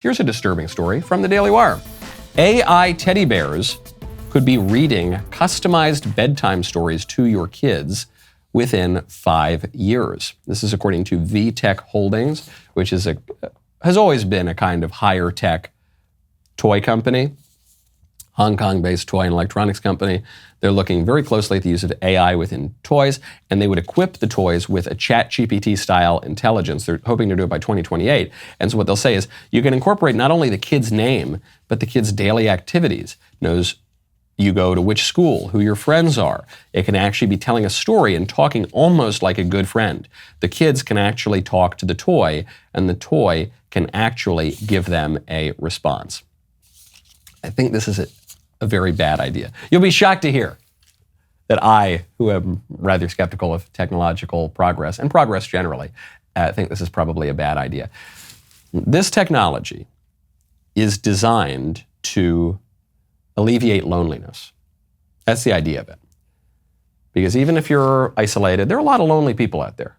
Here's a disturbing story from the Daily Wire. AI teddy bears could be reading customized bedtime stories to your kids within 5 years. This is according to VTech Holdings, which has always been a kind of higher tech toy company, Hong Kong-based toy and electronics company. They're looking very closely at the use of AI within toys, and they would equip the toys with a ChatGPT-style intelligence. They're hoping to do it by 2028. And so what they'll say is, you can incorporate not only the kid's name, but the kid's daily activities. It knows you go to which school, who your friends are. It can actually be telling a story and talking almost like a good friend. The kids can actually talk to the toy, and the toy can actually give them a response. I think this is a very bad idea. You'll be shocked to hear that I, who am rather skeptical of technological progress, and progress generally, think this is probably a bad idea. This technology is designed to alleviate loneliness. That's the idea of it. Because even if you're isolated, there are a lot of lonely people out there,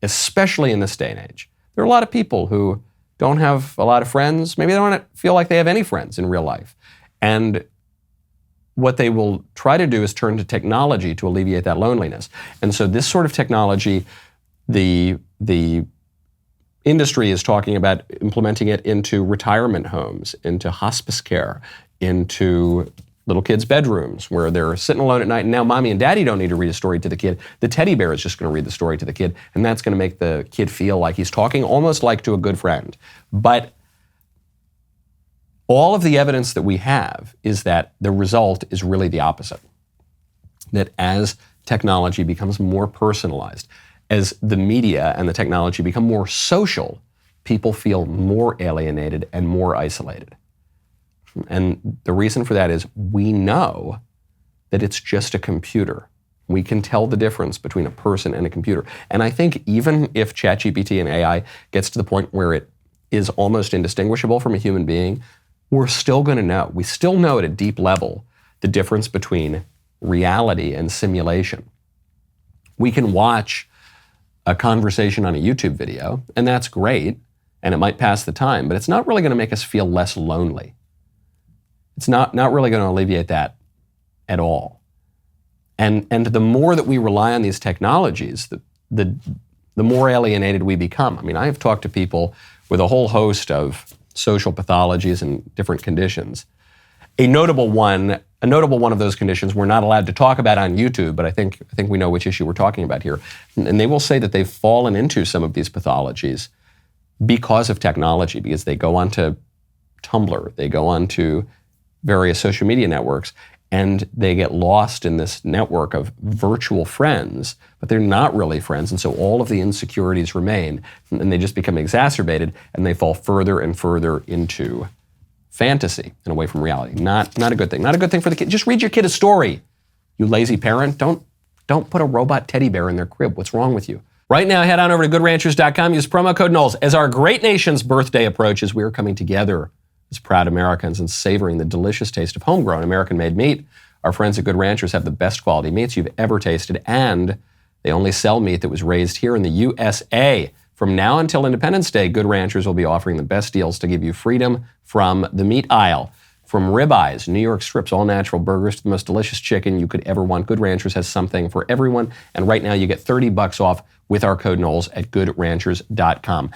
especially in this day and age. There are a lot of people who don't have a lot of friends. Maybe they don't feel like they have any friends in real life. And what they will try to do is turn to technology to alleviate that loneliness. And so this sort of technology, the industry is talking about implementing it into retirement homes, into hospice care, into little kids' bedrooms where they're sitting alone at night, and now mommy and daddy don't need to read a story to the kid. The teddy bear is just going to read the story to the kid, and that's going to make the kid feel like he's talking almost like to a good friend. But all of the evidence that we have is that the result is really the opposite. That as technology becomes more personalized, as the media and the technology become more social, people feel more alienated and more isolated. And the reason for that is we know that it's just a computer. We can tell the difference between a person and a computer. And I think even if ChatGPT and AI gets to the point where it is almost indistinguishable from a human being, we're still going to know. We still know at a deep level the difference between reality and simulation. We can watch a conversation on a YouTube video, and that's great, and it might pass the time, but it's not really going to make us feel less lonely. It's not really going to alleviate that at all. And the more that we rely on these technologies, the more alienated we become. I mean, I have talked to people with a whole host of social pathologies and different conditions. A notable one of those conditions we're not allowed to talk about on YouTube, but I think we know which issue we're talking about here. And they will say that they've fallen into some of these pathologies because of technology, because they go onto Tumblr, they go onto various social media networks, and they get lost in this network of virtual friends, but they're not really friends, and so all of the insecurities remain, and they just become exacerbated, and they fall further and further into fantasy and away from reality. Not a good thing. Not a good thing for the kid. Just read your kid a story, you lazy parent. Don't put a robot teddy bear in their crib. What's wrong with you? Right now, head on over to goodranchers.com. Use promo code Knowles. As our great nation's birthday approaches, we are coming together as proud Americans and savoring the delicious taste of homegrown American-made meat. Our friends at Good Ranchers have the best quality meats you've ever tasted, and they only sell meat that was raised here in the USA. From now until Independence Day, Good Ranchers will be offering the best deals to give you freedom from the meat aisle. From ribeyes, New York strips, all-natural burgers to the most delicious chicken you could ever want, Good Ranchers has something for everyone. And right now, you get $30 off with our code Knowles at goodranchers.com.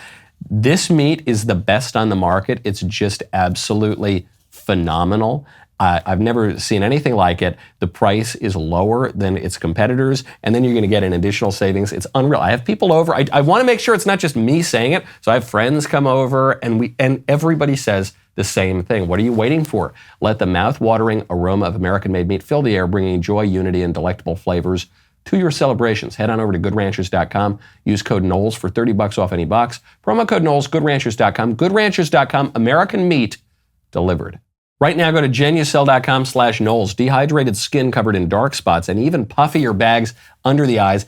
This meat is the best on the market. It's just absolutely phenomenal. I've never seen anything like it. The price is lower than its competitors, and then you're going to get an additional savings. It's unreal. I have people over. I want to make sure it's not just me saying it, so I have friends come over, and everybody says the same thing. What are you waiting for? Let the mouth-watering aroma of American-made meat fill the air, bringing joy, unity, and delectable flavors to your celebrations. Head on over to goodranchers.com. Use code Knowles for $30 off any box. Promo code Knowles, goodranchers.com. Goodranchers.com, American meat delivered. Right now, go to Geniusell.com/Knowles. Dehydrated skin covered in dark spots and even puffier bags under the eyes.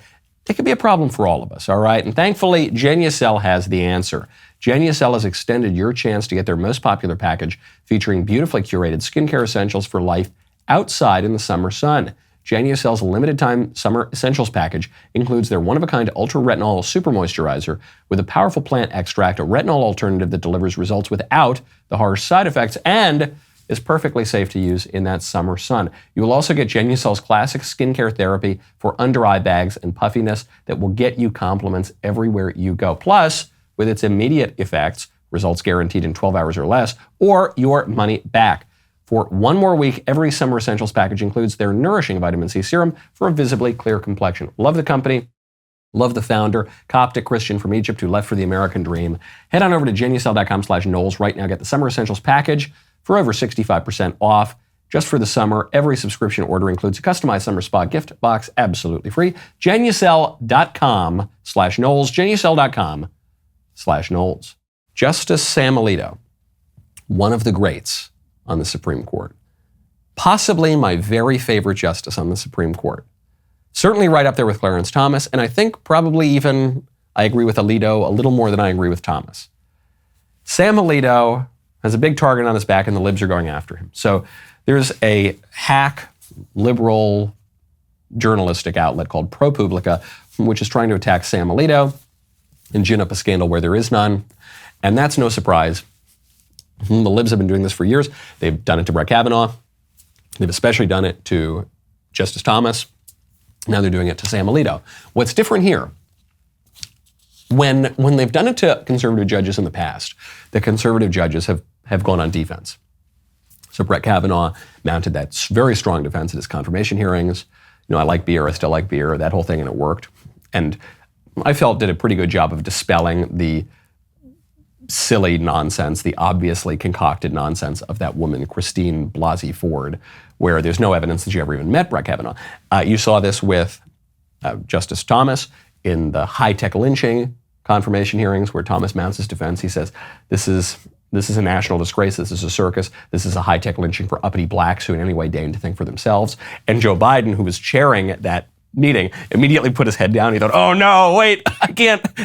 It could be a problem for all of us, all right? And thankfully, Geniusell has the answer. Geniusell has extended your chance to get their most popular package featuring beautifully curated skincare essentials for life outside in the summer sun. Geniusell's limited time summer essentials package includes their one-of-a-kind ultra retinol super moisturizer with a powerful plant extract, a retinol alternative that delivers results without the harsh side effects and is perfectly safe to use in that summer sun. You will also get Geniusell's classic skincare therapy for under-eye bags and puffiness that will get you compliments everywhere you go. Plus, with its immediate effects, results guaranteed in 12 hours or less, or your money back. For one more week, every summer essentials package includes their nourishing vitamin C serum for a visibly clear complexion. Love the company. Love the founder, Coptic Christian from Egypt who left for the American dream. Head on over to Geniusell.com/Knowles right now. Get the summer essentials package for over 65% off. Just for the summer, every subscription order includes a customized summer spa gift box, absolutely free. Geniusell.com/Knowles. Geniusell.com/Knowles. Justice Sam Alito, one of the greats on the Supreme Court. Possibly my very favorite justice on the Supreme Court. Certainly right up there with Clarence Thomas, and I think probably even I agree with Alito a little more than I agree with Thomas. Sam Alito has a big target on his back and the libs are going after him. So there's a hack liberal journalistic outlet called ProPublica, which is trying to attack Sam Alito and gin up a scandal where there is none. And that's no surprise. The libs have been doing this for years. They've done it to Brett Kavanaugh. They've especially done it to Justice Thomas. Now they're doing it to Sam Alito. What's different here, when they've done it to conservative judges in the past, the conservative judges have gone on defense. So Brett Kavanaugh mounted that very strong defense at his confirmation hearings. I like beer, I still like beer, that whole thing, and it worked. And I felt did a pretty good job of dispelling the silly nonsense, the obviously concocted nonsense of that woman, Christine Blasey Ford, where there's no evidence that she ever even met Brett Kavanaugh. You saw this with Justice Thomas in the high-tech lynching confirmation hearings where Thomas mounts his defense. He says, this is a national disgrace, this is a circus, this is a high-tech lynching for uppity blacks who in any way deign to think for themselves. And Joe Biden, who was chairing that meeting, immediately put his head down. He thought, oh no, wait,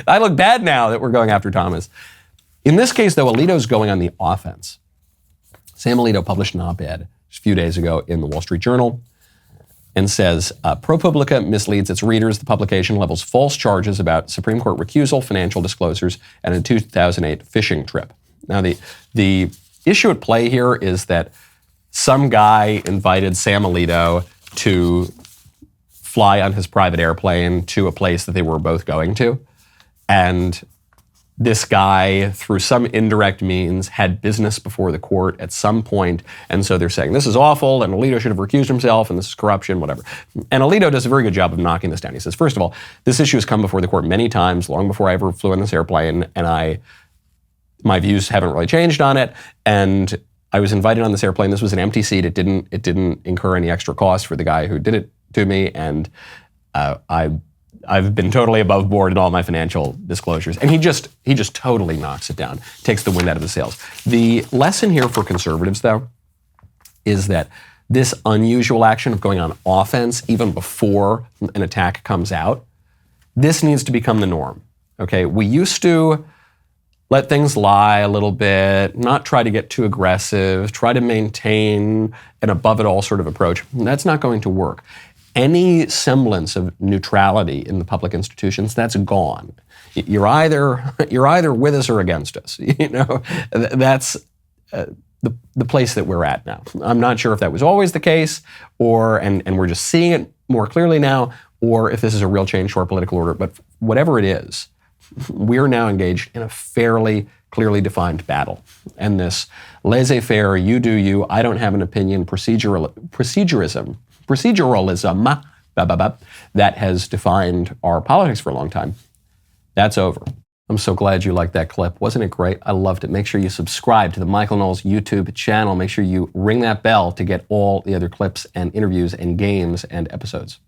I look bad now that we're going after Thomas. In this case, though, Alito's going on the offense. Sam Alito published an op-ed just a few days ago in the Wall Street Journal and says, ProPublica misleads its readers. The publication levels false charges about Supreme Court recusal, financial disclosures, and a 2008 fishing trip. Now, the issue at play here is that some guy invited Sam Alito to fly on his private airplane to a place that they were both going to. And this guy, through some indirect means, had business before the court at some point, and so they're saying, this is awful, and Alito should have recused himself, and this is corruption, whatever. And Alito does a very good job of knocking this down. He says, first of all, this issue has come before the court many times, long before I ever flew on this airplane, and my views haven't really changed on it, and I was invited on this airplane. This was an empty seat. It didn't incur any extra cost for the guy who did it to me, and I've been totally above board in all my financial disclosures. And he just totally knocks it down, takes the wind out of the sails. The lesson here for conservatives, though, is that this unusual action of going on offense even before an attack comes out, this needs to become the norm, okay? We used to let things lie a little bit, not try to get too aggressive, try to maintain an above-it-all sort of approach. That's not going to work. Any semblance of neutrality in the public institutions, that's gone. You're either with us or against us. That's the place that we're at now. I'm not sure if that was always the case, and we're just seeing it more clearly now, or if this is a real change to our political order. But whatever it is, we're now engaged in a fairly clearly defined battle. And this laissez-faire, you do you, I don't have an opinion, proceduralism that has defined our politics for a long time, that's over. I'm so glad you liked that clip. Wasn't it great? I loved it. Make sure you subscribe to the Michael Knowles YouTube channel. Make sure you ring that bell to get all the other clips and interviews and games and episodes.